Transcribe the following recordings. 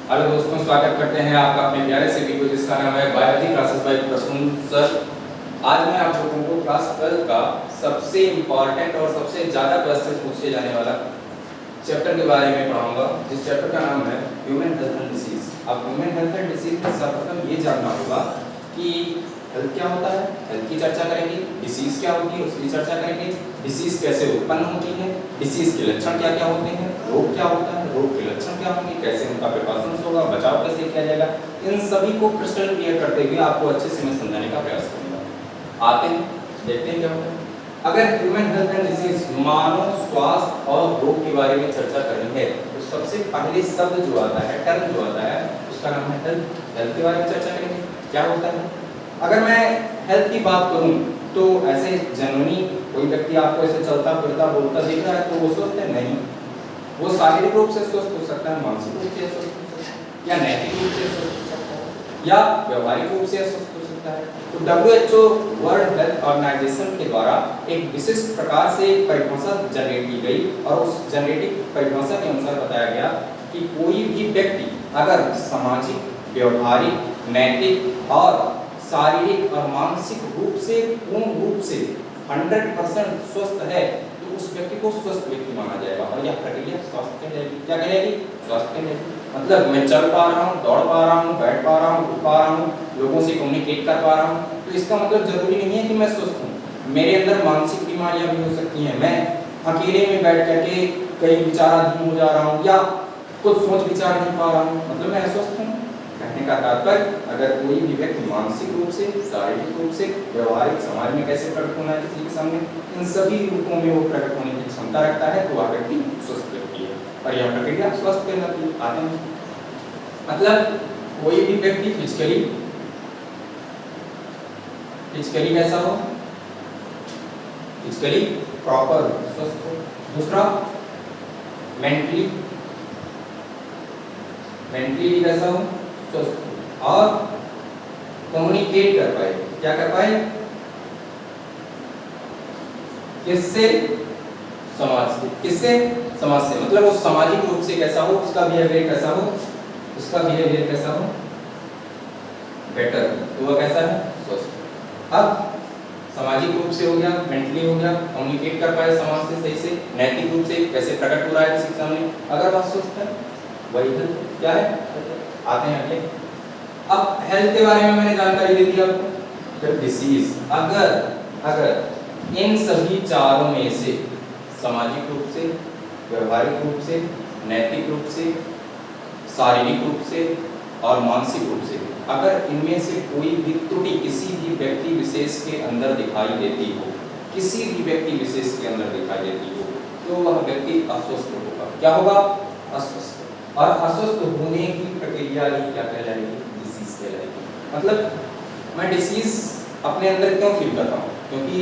Hello दोस्तों, स्वागत करते हैं आपका अपने प्यारे से वीडियो जिसका नाम है biology classes by Prasoon sir. आज मैं आप लोगों को क्लास 12 का सबसे इम्पॉर्टेंट और सबसे ज़्यादा क्वेश्चन पूछे जाने वाला चैप्टर के बारे में पढ़ाऊंगा, जिस चैप्टर का नाम है ह्यूमन हेल्थ एंड डिसीज। अब ह्यूमन हेल्थ एंड डिसीज में सर्वप्रथम ये जानना होगा कि हेल्थ क्या होता है, हेल्थ की चर्चा करेंगे। डिसीज क्या होती है उसकी चर्चा करेंगे। डिसीज कैसे उत्पन्न होती है, डिसीज के लक्षण क्या क्या होते हैं, रोग क्या होता है, रोग के लक्षण क्या होंगे, कैसे उनका प्रिकॉशंस होगा, बचाव कैसे किया जाएगा, इन सभी को क्रिस्टल क्लियर करते हुए आपको अच्छे से मैं समझाने का प्रयास करूंगा। आते हैं, देखते हैं क्या होता है। अगर ह्यूमन हेल्थ एंड डिसीज मानव स्वास्थ्य और रोग के बारे में चर्चा करनी है तो सबसे पहले शब्द जो आता है, टर्म जो आता है, उसका नाम है हेल्थ। हेल्थ के बारे में चर्चा करेंगे, क्या होता है। अगर मैं हेल्थ की बात करूं तो ऐसे जनरली कोई व्यक्ति आपको ऐसे चलता फिरता बोलता दिख रहा है तो वो स्वस्थ है? नहीं। वो शारीरिक रूप से स्वस्थ हो सकता है, मानसिक रूप से स्वस्थ हो सकता है, या नैतिक रूप से स्वस्थ हो सकता है, या व्यवहारिक रूप से स्वस्थ हो सकता है। तो WHO वर्ल्ड हेल्थ ऑर्गेनाइजेशन के द्वारा एक विशिष्ट प्रकार से परिभाषा जनरेट की गई और उस जनरेटिक परिभाषा के अनुसार बताया गया कि कोई भी व्यक्ति अगर सामाजिक, व्यवहारिक, नैतिक और शारीरिक और मानसिक रूप से पूर्ण रूप से 100% स्वस्थ है तो उस व्यक्ति को स्वस्थ व्यक्ति माना जाएगा और यह प्रक्रिया स्वास्थ्य कहलाएगी। क्या कहलाएगी? स्वास्थ्य कहलाएगी। मतलब मैं चल पा रहा हूँ, दौड़ पा रहा हूँ, बैठ पा रहा हूँ, उठ पा रहा हूँ, लोगों से कम्युनिकेट कर पा रहा हूँ, तो इसका मतलब जरूरी नहीं है कि मैं स्वस्थ हूँ। मेरे अंदर मानसिक बीमारियां भी हो सकती हैं। मैं अकेले में बैठ करके कहीं विचाराधीन हो जा रहा हूँ या कुछ सोच विचार नहीं पा रहा हूँ, मतलब मैं अस्वस्थ हूँ। कहने का तात्पर्य अगर कोई भी व्यक्ति मानसिक रूप से, शारीरिक रूप से, व्यवहारिक, समाज में कैसे प्रकट होना है किसी के सामने, इन सभी रूपों में वो प्रकट होने की क्षमता रखता है तो वह व्यक्ति स्वस्थ व्यक्ति है और यह प्रक्रिया स्वस्थ कहलाती है। आते हैं, मतलब कोई भी व्यक्ति फिजिकली कैसा हो, फिजिकली प्रॉपर स्वस्थ हो। दूसरा मेंटली कैसा हो, स्वस्थ हो। और कम्युनिकेट कर पाए, क्या कर पाए, किससे? समाज से। किससे? समाज से। मतलब वो सामाजिक रूप से कैसा हो, उसका बिहेवियर कैसा हो, बेटर, तो वह कैसा है, स्वस्थ। अब सामाजिक रूप से हो गया, मेंटली हो गया, कम्युनिकेट कर पाए समाज से सही से, नैतिक रूप से कैसे प्रकट हो रहा है किसी के सामने, अगर वह स्वस्थ है, वही हेल्थ क्या है। आते हैं अगले। अब हेल्थ के बारे में मैंने जानकारी दे दी आपको। फिर डिसीज, अगर इन सभी चारों में से सामाजिक रूप से, व्यवहारिक रूप से, नैतिक रूप से, शारीरिक रूप से और मानसिक रूप से अगर इनमें से कोई भी त्रुटि किसी भी व्यक्ति विशेष के अंदर दिखाई देती हो, तो वह व्यक्ति अस्वस्थ होगा। क्या होगा? अस्वस्थ। और अस्वस्थ होने की प्रक्रिया ही क्या कहलाएगी? डिसीज कहलाएगी। मतलब मैं डिसीज अपने अंदर क्यों फील करता हूँ? क्योंकि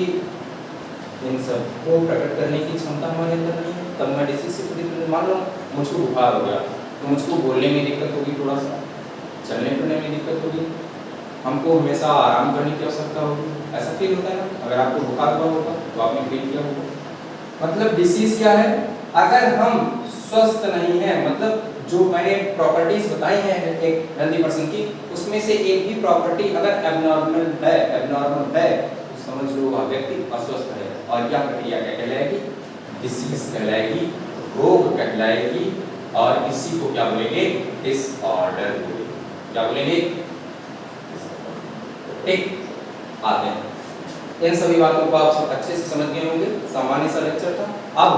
इन सब को प्रकट करने की क्षमता हमारे अंदर नहीं है, तब मैं डिसीज से प्रतिबंधित। मान लो मुझको बुखार हो गया तो मुझको बोलने में दिक्कत होगी, थोड़ा सा चलने फिरने में दिक्कत होगी, हमको हमेशा आराम करने की आवश्यकता होगी। ऐसा फील होता है ना? अगर आपको बुखार हुआ होगा तो आपने फील किया होगा। मतलब डिसीज क्या है? अगर हम स्वस्थ नहीं है, मतलब जो मैंने प्रॉपर्टीज बताई हैं एक हेल्दी पर्सन की, उसमें से एक भी प्रॉपर्टी अगर एब्नॉर्मल है तो समझ लो वह व्यक्ति अस्वस्थ है और यह प्रक्रिया क्या कहलाएगी? डिसीज कहलाएगी, रोग कहलाएगी। और इसी को क्या बोलेंगे? डिसऑर्डर बोलेंगे। क्या बोलेंगे? ठीक। आते हैं, इन सभी बातों को आप सब अच्छे से समझ गए होंगे, सामान्य सा लेक्चर था। अब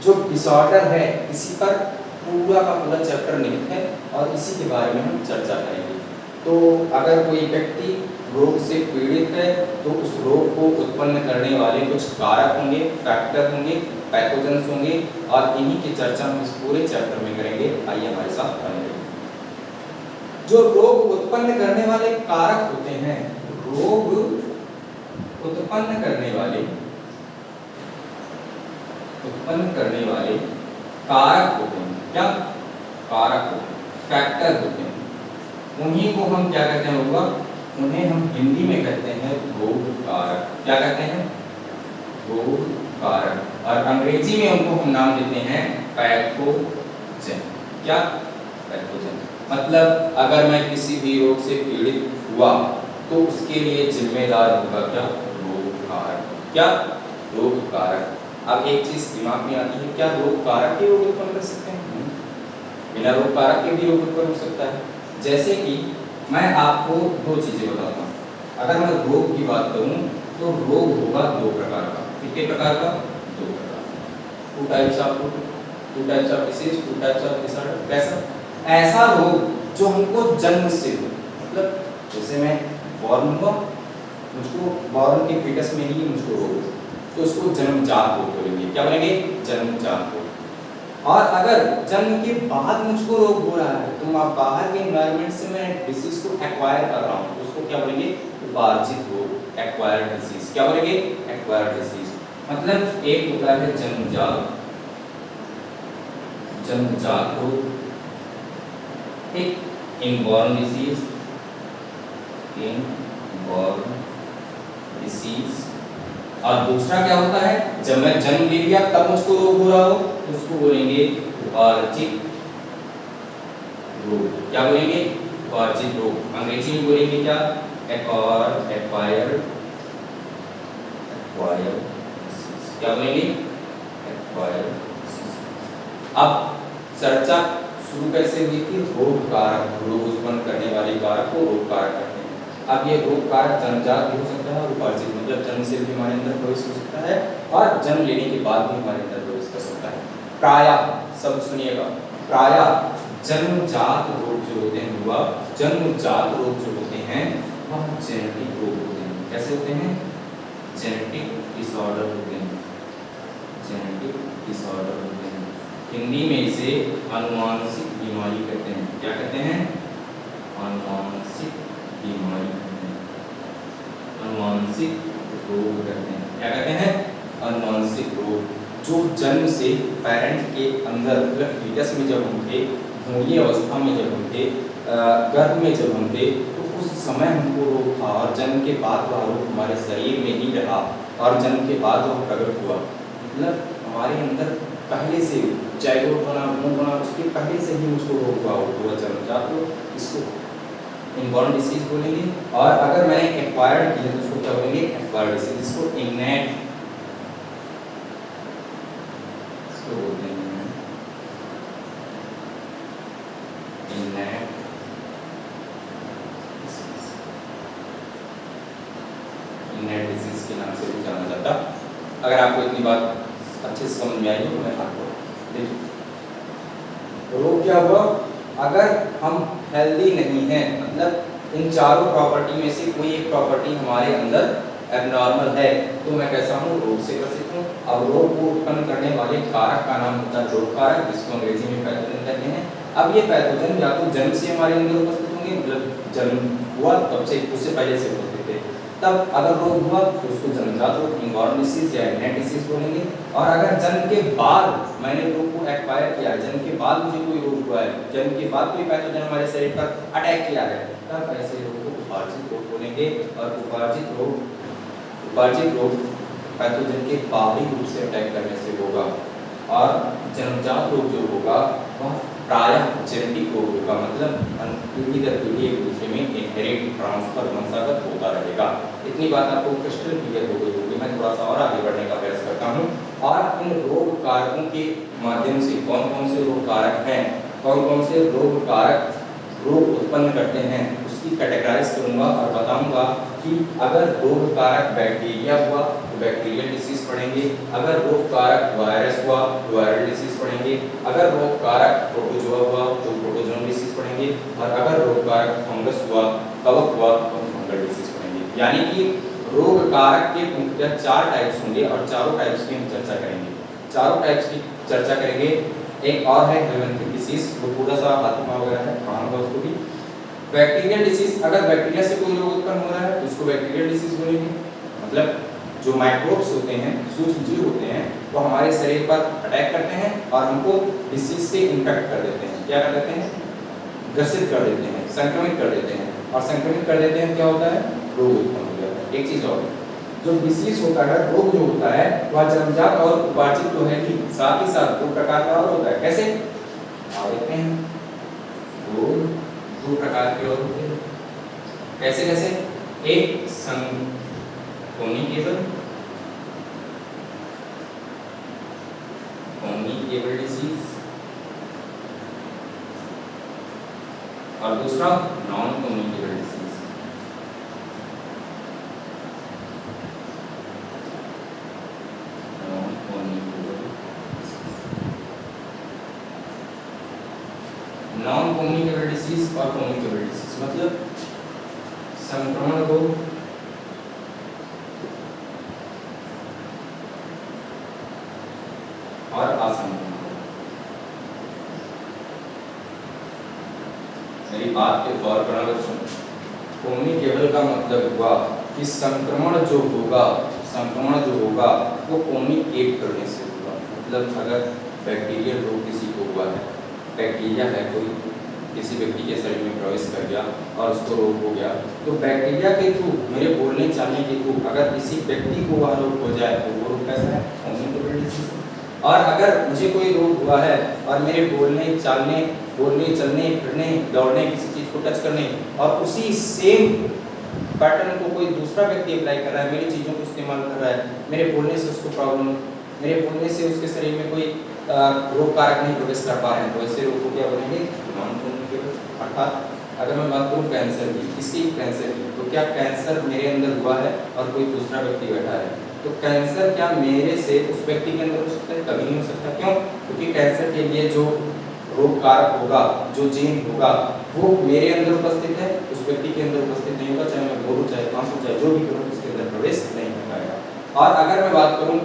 जो डिसऑर्डर है इसी पर पूरा का पूरा चैप्टर निहित है और इसी के बारे में हम चर्चा करेंगे। तो अगर कोई व्यक्ति रोग से पीड़ित है तो उस रोग को उत्पन्न करने वाले कुछ कारक होंगे, फैक्टर होंगे, पैथोजेंस होंगे और इन्हीं की चर्चा हम इस पूरे चैप्टर में करेंगे। आइए हमारे साथ बने रहिए। जो रोग उत्पन्न करने वाले कारक होते हैं, रोग उत्पन्न करने वाले कारक होते हैं। क्या कारक होते हैं? फैक्टर होते हैं। उन्हीं को हम क्या कहते हैं होगा? उन्हें हम हिंदी में कहते हैं रोग कारक। क्या कहते हैं? रोग कारक। और अंग्रेजी में उनको हम नाम देते हैं पैथोजन। क्या? पैथोजन। मतलब अगर मैं किसी भी रोग से पीड़ित हुआ तो उसके लिए जिम्मेदार होगा क्या? रोग कारक। क्या? रोग कारक। अब एक चीज दिमाग में आती है, क्या रोग कारक ही रोग उत्पन्न कर सकते हैं? बिना रोग कारक के भी रोग उत्पन्न हो सकता है। जैसे कि मैं आपको दो चीजें बताता हूँ। अगर मैं रोग की बात करूँ तो रोग होगा दो प्रकार का। कितने प्रकार का? दो प्रकार। Two types of disease, two types of disorder. कैसा? ऐसा रोग जो हमको जन्म से हो, मतलब जैसे मैं बॉर्न हुआ, मुझको बॉर्न के फीटस में ही मुझको रोग हो, तो उसको जन्मजात रोग बोलेंगे। क्या बोलेंगे? जन्मजात रोग। और अगर जन्म के बाद मुझको रोग हो रहा है, तो मैं बाहर के एनवायरनमेंट से मैं डिसीज को एक्वायर कर रहा हूँ, तो उसको क्या बोलेंगे? उपार्जित रोग, एक्वायर्ड डिसीज। क्या बोलेंगे? Acquired disease. मतलब एक होता है जन्मजात रोग, एक इनबॉर्न डिसीज, इनबॉर्न डिसीज। और दूसरा क्या होता है? जब मैं जन्म ले लिया तब मुझको रोग हो रहा हो, तो उसको बोलेंगे उपार्जित रोग। क्या बोलेंगे? उपार्जित रोग। अंग्रेजी में बोलेंगे क्या? Acquired disease. क्या बोलेंगे? Acquired disease. अब चर्चा शुरू कैसे हुई थी? रोग कारक, रोग उत्पन्न करने वाले कारक को रोग कारक कहते हैं। अब ये रोग कारक जन्मजात भी हो सकता है और उपार्जित, मतलब जन्म से भी हमारे अंदर प्रवेश हो सकता है और जन्म लेने के बाद भी हमारे अंदर प्रवेश कर सकता है। प्रायः, सब सुनिएगा, प्रायः जन्मजात रोग जो होते हैं जन्मजात रोग जो होते हैं वह जेनेटिक रोग होते हैं। कैसे होते हैं? जेनेटिक डिसऑर्डर होते हैं। जेनेटिक डिसऑर्डर होते हैं। हिंदी में इसे आनुवांशिक बीमारी कहते हैं। क्या कहते हैं? आनुवांशिक बीमारी कहते हैं, आनुवांशिक रोग कहते हैं। क्या कहते हैं? आनुवांशिक रोग। जो जन्म से पेरेंट के अंदर, मतलब फीटस में जब हम थे, भ्रूणीय अवस्था में जब हम थे, गर्भ में जब हम थे, तो उस समय हमको रोग था और जन्म के बाद वह रोग हमारे शरीर में ही रहा और जन्म के बाद वह प्रकट हुआ। मतलब हमारे अंदर पहले से जाइगोट बना, भ्रूण बना, उसके पहले से ही मुझको रोग हुआ जन्मजात रोग, इसको इनबॉर्न डिसीज बोलेंगे। और अगर मैंने एक्वायर्ड किया तो उसको क्या बोलेंगे? Acquired disease. इसको इनेट, इसको बोलते हैं इनेट डिसीज, इनेट डिसीज के नाम से भी जाना जाता। अगर आपको इतनी बात अच्छे से समझ में आई तो मैं आपको देखिए रोग क्या हुआ? अगर हम हेल्दी नहीं हैं, मतलब इन चारों प्रॉपर्टी में से कोई एक प्रॉपर्टी हमारे अंदर एबनॉर्मल है, तो मैं कैसा हूँ? रोग से ग्रसित हूँ। अब रोग को उत्पन्न करने वाले कारक का नाम होता है रोग कारक, जिसको अंग्रेजी में पैथोजन कहते हैं। अब ये पैथोजन या तो जन्म से हमारे अंदर उपस्थित होंगे, मतलब जन्म हुआ तब से, उससे पहले से उपस्थित थे, तब अगर रोग हुआ तो उसको जन्मजात रोग, इनबॉर्न डिसीज या इनेट डिसीज बोलेंगे। और अगर जन्म के बाद मैंने रोग को एक्वायर किया है, जन्म के बाद मुझे कोई रोग हुआ है, जन्म के बाद कोई पैथोजन हमारे शरीर पर अटैक किया है, तब ऐसे रोग को उपार्जित रोग बोलेंगे। और उपार्जित रोग पैथोजन के बाहरी रूप से अटैक करने से होगा। और जन्मजात रोग जो होगा वह प्रायः जेनेटिक रोग होगा, मतलब पीढ़ी दर पीढ़ी एक दूसरे में इनहेरिट, ट्रांसफर, वंशागत होता रहेगा। इतनी बात आपको क्रिस्टल क्लियर हो गई होगी। मैं थोड़ा सा और आगे बढ़ने का प्रयास करता हूँ और इन रोग कारकों के माध्यम से कौन कौन से रोग कारक हैं, कौन कौन से रोग कारक रोग उत्पन्न करते हैं, उसकी कैटेगराइज करूँगा और बताऊँगा कि अगर रोग कारक बैक्टीरिया हुआ तो बैक्टीरियल डिसीज पढ़ेंगे, अगर रोग कारक वायरस हुआ तो वायरल डिसीज पढ़ेंगे, अगर रोग कारक प्रोटोजोआ हुआ तो प्रोटोजोन डिसीज पढ़ेंगे, और अगर रोग कारक फंगस हुआ, कवक हुआ तो फंगल डिसीज पढ़ेंगे। यानी कि रोग कारक के मुख्यतः 4 टाइप्स होंगे और चारों टाइप्स की हम चर्चा करेंगे। चारों टाइप्स की चर्चा करेंगे। एक और है हेलमेंथिक डिसीज, वो थोड़ा सा हाथमा वगैरह है, पढ़ाऊंगा उसको भी। बैक्टीरियल डिसीज, अगर बैक्टीरिया से कोई रोग उत्पन्न हो रहा है तो उसको बैक्टीरियल डिसीज बोलेंगे। मतलब जो माइक्रोब्स होते हैं, सूक्ष्म जीव होते हैं, वो हमारे शरीर पर अटैक करते हैं और हमको डिसीज से इन्फेक्ट कर देते हैं। क्या कर देते हैं? ग्रसित कर देते हैं, संक्रमित कर देते हैं। और संक्रमित कर देते हैं क्या होता है? रोग उत्पन्न हो जाता है। एक चीज और, जो डिसीज होता है, रोग जो होता है, वह जन्मजात और उपार्जित तो है ही, साथ ही साथ 2 प्रकार का और होता है। कैसे? देखते हैं। रोग दो प्रकार के और होते हैं। कैसे कैसे? एक कम्युनिकेबल डिसीज और दूसरा non communicable disease. Non communicable disease और कम्युनिकेबल डिसीज मतलब संक्रमण रोग और असंक्रमण रोग। मेरी बात पे गौर करना बच्चों। कम्युनिकेबल का मतलब हुआ कि संक्रमण जो होगा वो कम्युनिकेट करने से होगा। मतलब अगर बैक्टीरियल रोग किसी को हुआ है, बैक्टीरिया है कोई किसी व्यक्ति के शरीर में प्रवेश कर गया और उसको रोग हो गया, तो बैक्टीरिया के थ्रू, मेरे बोलने चालने के थ्रू अगर किसी व्यक्ति को वह रोग हो जाए तो वो रोग कैसा है? Communicable disease. और अगर मुझे कोई रोग हुआ है और मेरे बोलने चलने फिरने दौड़ने किसी चीज को टच करने और उसी सेम पैटर्न को कोई दूसरा व्यक्ति अप्लाई कर रहा है, मेरी चीज़ों को इस्तेमाल कर रहा है, मेरे बोलने से उसको प्रॉब्लम, मेरे बोलने से उसके शरीर में कोई रोग कारक नहीं प्रवेश कर पा रहे हैं, तो ऐसे रोग को क्या बोलेंगे? Non communicable. अर्थात अगर मैं बात करूँ कैंसर की, किसी कैंसर की, तो क्या कैंसर मेरे अंदर हुआ है और कोई दूसरा व्यक्ति बैठा है, तो कैंसर क्या मेरे से उस व्यक्ति के अंदर हो सकता है? कभी नहीं हो सकता। क्यों? क्योंकि कैंसर के लिए जो रोग कारक होगा, जो जीन होगा, वो मेरे अंदर उपस्थित है, उस व्यक्ति के अंदर उपस्थित नहीं होगा, चाहे मैं बोलूँ, चाहे कांसू, चाहे जो भी करूँ, उसके अंदर प्रवेश नहीं कर पाएगा। और अगर मैं बात करूँ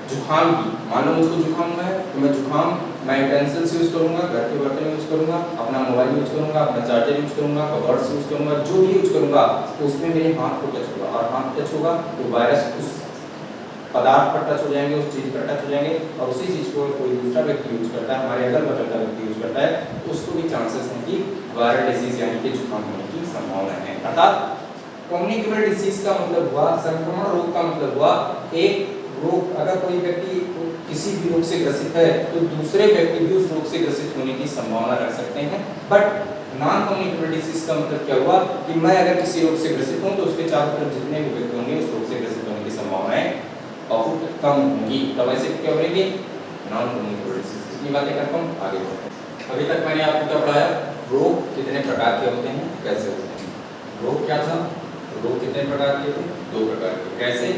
जुखाम की, मान लो मुझको जुखाम हुआ है, तो मैं जुखाम मैं यूटेंसिल से यूज करूँगा, घर के बर्तन यूज करूँगा, अपना मोबाइल यूज करूँगा, अपना चार्जर यूज करूँगा, कवर्ड्स यूज करूँगा, जो भी यूज करूँगा, तो उसमें मेरे हाथ को टच होगा, और हाथ टच होगा तो वायरस उस पदार्थ पर टच हो जाएंगे, उस चीज पर टच हो जाएंगे, और उसी चीज को कोई दूसरा व्यक्ति यूज करता है, हमारे अगल बगल का व्यक्ति यूज करता है, तो उसको भी चांसेस हैं कि वायरल डिसीज यानी कि जुकाम होने की संभावना है। अर्थात कम्युनिकेबल डिसीज का मतलब हुआ, संक्रमण रोग का मतलब हुआ एक रोग, अगर कोई व्यक्ति किसी भी रोग से ग्रसित है तो दूसरे व्यक्ति भी उस रोग से ग्रसित होने की संभावना रख सकते हैं। बट नॉन कम्युनिकेबल डिसीज का मतलब क्या हुआ कि मैं अगर किसी रोग से ग्रसित हूं तो उसके चारों तरफ जितने भी व्यक्ति होंगे उस रोग से ग्रसित होने की संभावनाएं बहुत कम होंगी। तब ऐसे क्या बोलेंगे? Non communicable disease. इतनी बातें करता हूं, आगे बढ़ते हैं। अभी तक मैंने आपको क्या पढ़ाया? रोग कितने प्रकार के होते हैं, कैसे होते हैं। रोग क्या था? रोग कितने प्रकार के थे? दो प्रकार के। कैसे?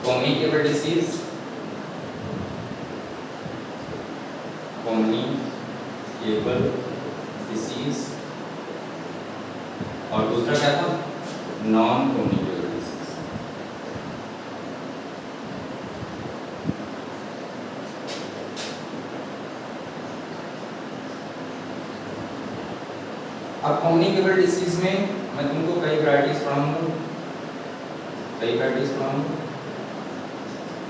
कम्युनिकेबल डिसीज, कम्युनिकेबल डिसीज, और दूसरा क्या था? Non communicable disease. अब कम्युनिकेबल डिसीज में मैं तुमको कई वैरायटीज पढ़ाऊंगा,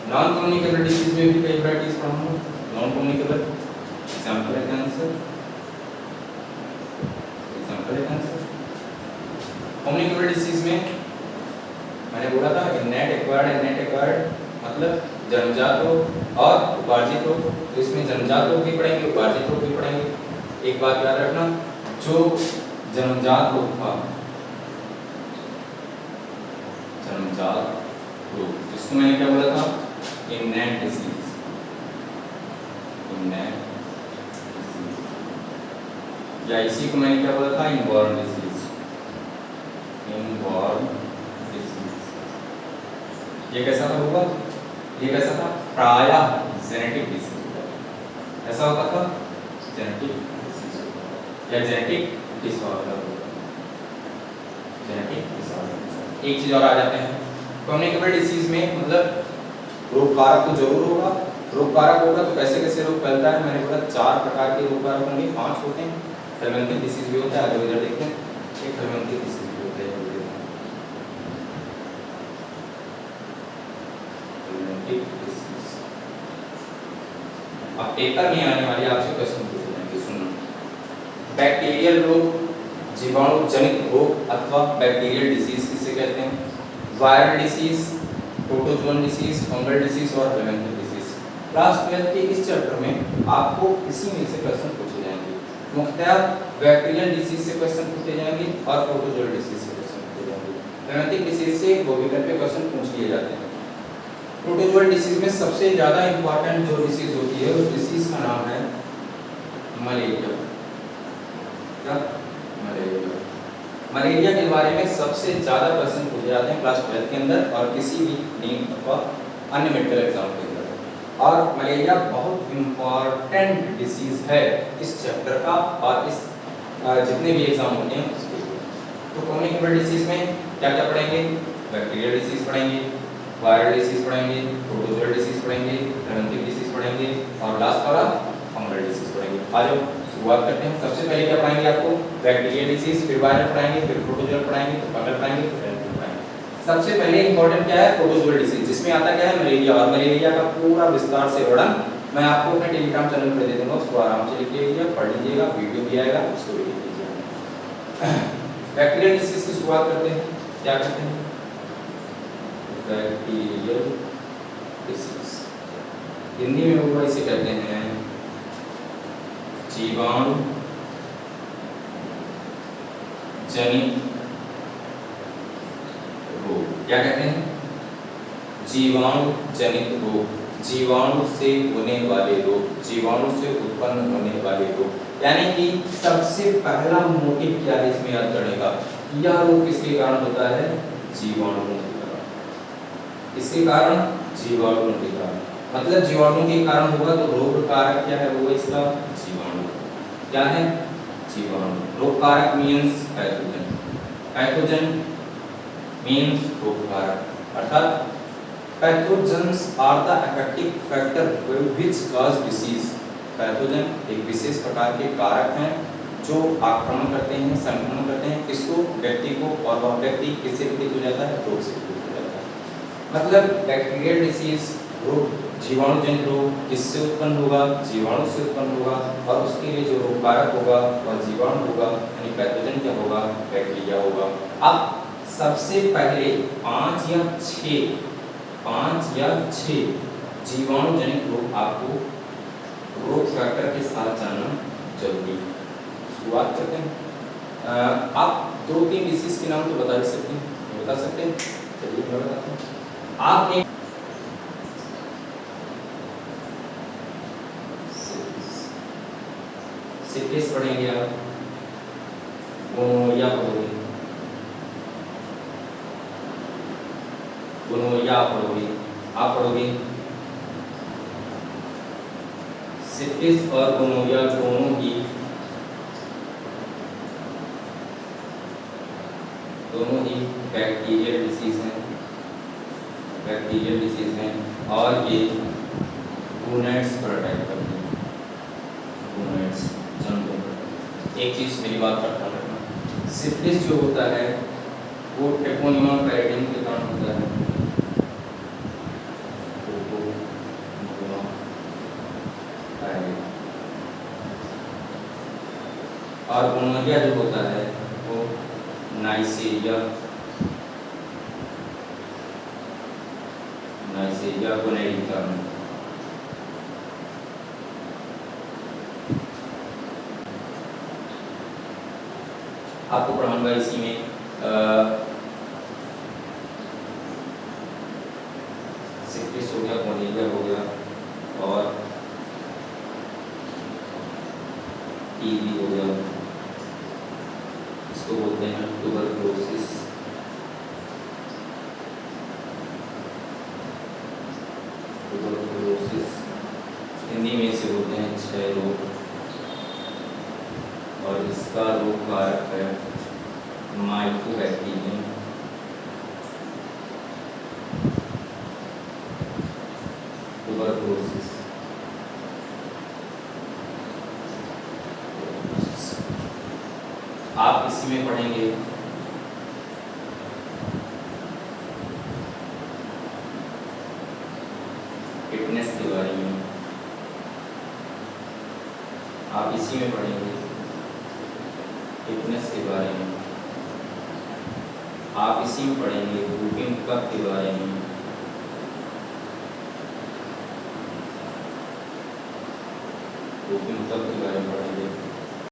नॉन कम्युनिकेबल डिसीज में भी कई वैरायटीज पढ़ाऊंगा। नॉन कम्युनिकेबल एग्जांपल है कैंसर, कम्युनिकेबल डिसीज में मैंने बोला था इननेट एक्वायर्ड मतलब जन्मजात रोग और उपार्जित रोग। तो इसमें जन्मजात रोग भी पढ़ेंगे, उपार्जित रोग भी पढ़ेंगे। एक बात याद रखना, जो जन्मजात रोग था, जन्मजात रोग जिसको मैंने क्या बोला था? इननेट डिसीज, या इसी को मैंने क्या बोला था? इनबॉर्न डिसीज, ये कैसा था होगा? ये कैसा था? प्रायः जेनेटिक डिसीज। ऐसा होता था जेनेटिक डिसीज या जेनेटिक डिसऑर्डर। एक चीज और आ जाते हैं कम्युनिकेबल डिसीज में, मतलब रोग कारक तो जरूर होगा। रोग कारक होगा तो कैसे कैसे रोग फैलता है? मैंने बोला 4 प्रकार के रोग कारक होंगे, 5 होते हैं। फेलमेंथिक डिसीज भी होता है, आगे इधर देखते हैं, एक फेलमेंथिक डिसीज भी होता है। अब पेपर में आने वाली आपसे क्वेश्चन पूछे जाएंगे, सुनो। बैक्टीरियल रोग, जीवाणु जनित रोग अथवा बैक्टीरियल डिसीज किसे कहते हैं? Viral disease, protozoan disease, fungal disease और फेलमेंथिक डिसीज। क्लास 12 के इस चैप्टर में आपको इसी में से क्वेश्चन पूछे जाएंगे। मुख्यतः बैक्टीरियल डिसीज से क्वेश्चन पूछे जाएंगे और प्रोटोजोअल डिसीज से क्वेश्चन पूछे जाएंगे। रणनीतिक डिसीज से वो विकल्प पे क्वेश्चन पूछ लिए जाते हैं। प्रोटोजोअल डिसीज में सबसे ज़्यादा इंपॉर्टेंट जो डिसीज होती है उस डिसीज का नाम है मलेरिया। क्या? मलेरिया। मलेरिया के बारे में सबसे ज़्यादा क्वेश्चन पूछे जाते हैं क्लास 12 के अंदर और किसी भी नीट अथवा अन्य मेडिकल एग्जाम के अंदर। और मलेरिया बहुत इम्पॉर्टेंट डिसीज है इस चैप्टर का और इस जितने भी एग्जाम होते हैं उसके लिए। तो कम्युनिकेबल डिसीज में क्या क्या पढ़ेंगे? बैक्टीरियल डिसीज पढ़ेंगे, वायरल डिसीज पढ़ेंगे, प्रोटोजोअल डिसीज पढ़ेंगे, रणनीतिक डिसीज पढ़ेंगे और लास्ट वाला फंगल डिसीज पढ़ेंगे। आ जाओ शुरुआत करते हैं। सबसे पहले क्या पढ़ाएंगे आपको? बैक्टीरियल डिसीज, फिर वायरल पढ़ाएंगे, फिर प्रोटोजोअल पढ़ाएंगे, फिर फंगल पढ़ाएंगे, फिर रणनीतिक पढ़ाएंगे। सबसे पहले इंपॉर्टेंट क्या है? प्रोटोजोअल डिसीज, जिसमें आता क्या है? मलेरिया। और मलेरिया का पूरा विस्तार से वर्णन मैं आपको अपने टेलीग्राम चैनल पर दे दूंगा, उसको आराम से लिख लीजिएगा, पढ़ लीजिएगा, वीडियो भी आएगा उसको भी लिख लीजिएगा। बैक्टीरियल डिसीज की शुरुआत करते हैं। क्या करते हैं? बैक्टीरियल डिसीज हिंदी में वो इसे कहते हैं जीवाणु जनित रोग। क्या कहते हैं? जीवाणु जनित रोग, जीवाणु से होने वाले रोग, जीवाणु से उत्पन्न होने वाले रोग। यानी कि सबसे पहला मोटिव क्या है इसमें याद करने का? यह रोग किसके कारण होता है? जीवाणुओं के कारण। किसके कारण? जीवाणुओं के कारण। मतलब जीवाणुओं के कारण होगा तो रोग कारक क्या है? वो इसका जीवाणु। क्या है? जीवाणु। रोग कारक मीन्स पैथोजन। पैथोजन मीन्स रोग कारक, अर्थात pathogens are the affective factor which cause disease. Pathogen एक विशेष प्रकार के कारक हैं जो आक्रमण करते हैं, संक्रमण करते हैं किसको? व्यक्ति को, और वह व्यक्ति किससे पीड़ित हो जाता है? रोग से पीड़ित हो जाता है। मतलब बैक्टीरियल डिसीज रोग, जीवाणु जनित रोग किससे उत्पन्न होगा? जीवाणु से उत्पन्न होगा और उसके लिए जो रोग कारक होगा वह जीवाणु होगा, यानी पैथोजन क्या होगा? बैक्टीरिया होगा। अब सबसे पहले 5 या 6 जीवाणु जनित रोग आपको रोग फैक्टर के साथ जानना जरूरी है। शुरुआत करते हैं। आप 2-3 डिसीज के नाम तो बता ही सकते हैं, बता सकते हैं? चलिए मैं बताता हूँ। आप एक सिफिलिस पढ़ेंगे, आप गोनोरिया पढ़ोगे, गोनोरिया पढ़ोगे, आप पढ़ोगे सिफिलिस और गोनोरिया दोनों ही बैक्टीरियल डिसीज हैं, बैक्टीरियल डिसीज हैं और ये गूनेट्स पर अटैक करते हैं। गूनेट्स जंतुओं पर। एक चीज़ मेरी बात करता हूँ, सिफिलिस जो होता है वो ट्रेपोनिमा पैराडियम के कारण होता है। और गोनोरिया जो होता है वो नाइसीरिया गोनोरिया के कारण। आपको पढ़ाऊंगा इसी में सिफिलिस हो गया, गोनोरिया हो गया और टीबी हो गया, इसको बोलते हैं ट्यूबरकुलोसिस। ट्यूबरकुलोसिस हिंदी में इसे बोलते हैं क्षय रोग और इसका रोग कारक है माइकोबैक्टीरियम। ट्यूबरकुलोसिस आप इसी में पढ़ेंगे फिटनेस के बारे में, आप इसी में पढ़ेंगे फिटनेस के बारे में, आप इसी में पढ़ेंगे वूपिंग कफ के बारे में, वूपिंग कफ के बारे में पढ़ेंगे।